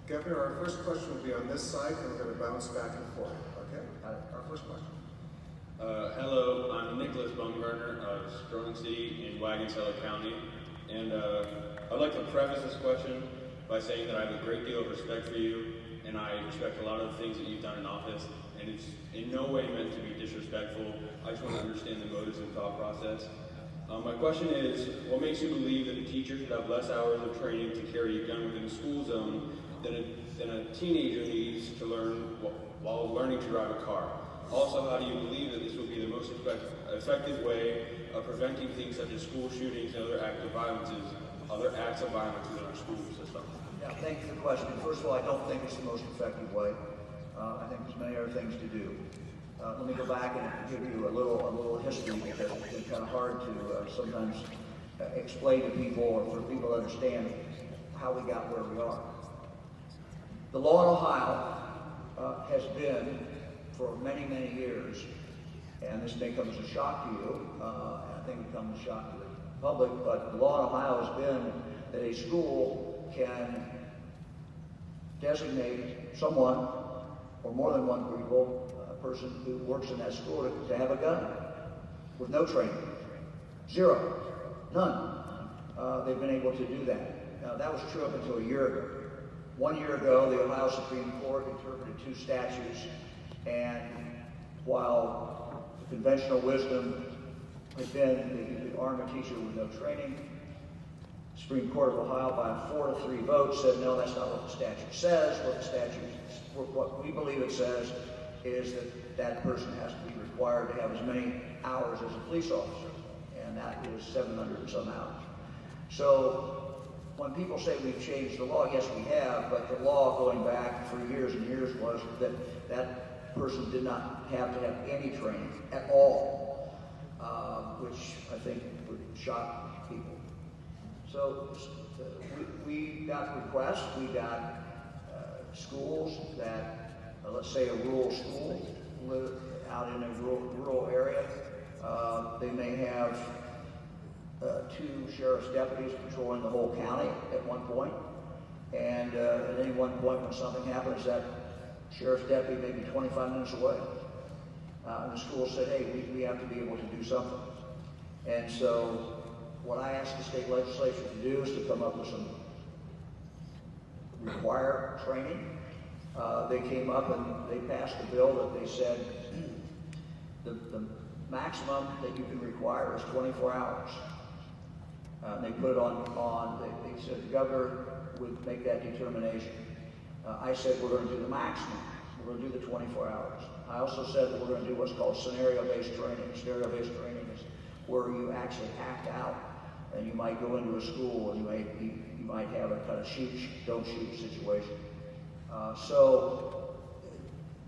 Governor, our first question will be on this side, and we're going to bounce back and forth. Okay? Our first question. Hello, I'm Nicholas Baumgartner of Sterling City in Wagon-Seller County, and I'd like to preface this question by saying that I have a great deal of respect for you, and I respect a lot of the things that you've done in office, and it's in no way meant to be disrespectful. I just want to understand the motives and thought process. My question is, what makes you believe that a teacher should have less hours of training to carry a gun within a school zone than a teenager needs to learn while learning to drive a car? Also, how do you believe that this will be the most effective way of preventing things such as school shootings and other acts of violence in our school system? Yeah, thank you for the question. First of all, I don't think it's the most effective way. I think there's many other things to do. Let me go back and give you a little history, because it's kind of hard to sometimes explain to people or for people to understand how we got where we are. The law in Ohio has been for many, many years, and this may come as a shock to you, and I think it comes as a shock to the public, but the law in Ohio has been that a school can designate someone, or more than one people, a person who works in that school to have a gun with no training. Zero. None. They've been able to do that. Now, that was true up until a year ago. 1 year ago, the Ohio Supreme Court interpreted two statutes, and while the conventional wisdom had been that you could arm a teacher with no training, the Supreme Court of Ohio, by a 4-3 vote, said no, that's not what the statute says. What we believe it says is that that person has to be required to have as many hours as a police officer, and that is 700 and some hours. So when people say we've changed the law, yes, we have, but the law going back for years and years was that that person did not have to have any training at all, which I think would shock people. So we got requests, we got schools that, let's say a rural school, live out in a rural area. They may have 2 sheriff's deputies patrolling the whole county at one point, and at any one point when something happens, that sheriff's deputy may be 25 minutes away. And the school said, hey, we have to be able to do something. And so what I asked the state legislature to do is to come up with some required training. They came up and they passed a bill that they said the maximum that you can require is 24 hours. They put it they said the governor would make that determination. I said we're going to do the maximum. We're going to do the 24 hours. I also said that we're going to do what's called scenario-based training. Scenario-based training is where you actually act out, and you might go into a school and you might have a kind of shoot, don't shoot situation. So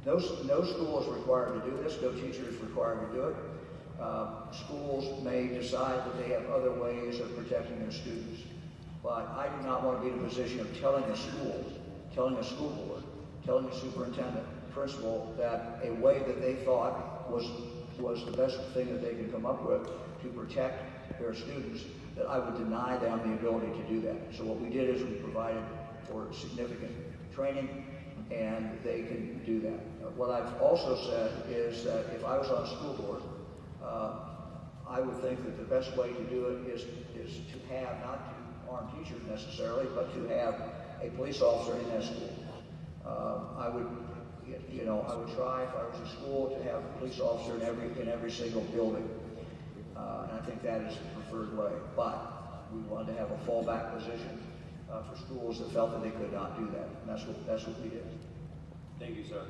no school is required to do this. No teacher is required to do it. Schools may decide that they have other ways of protecting their students, but I do not want to be in a position of telling a school, telling a school board, telling a superintendent, principal, that a way that they thought was the best thing that they could come up with to protect their students, that I would deny them the ability to do that. So what we did is we provided for significant training, and they can do that. What I've also said is that if I was on a school board, I would think that the best way to do it is to have, not to arm teachers necessarily, but to have a police officer in that school. I would try, if I was a school, to have a police officer in every single building. And I think that is the preferred way. But we wanted to have a fallback position for schools that felt that they could not do that. And that's what we did. Thank you, sir.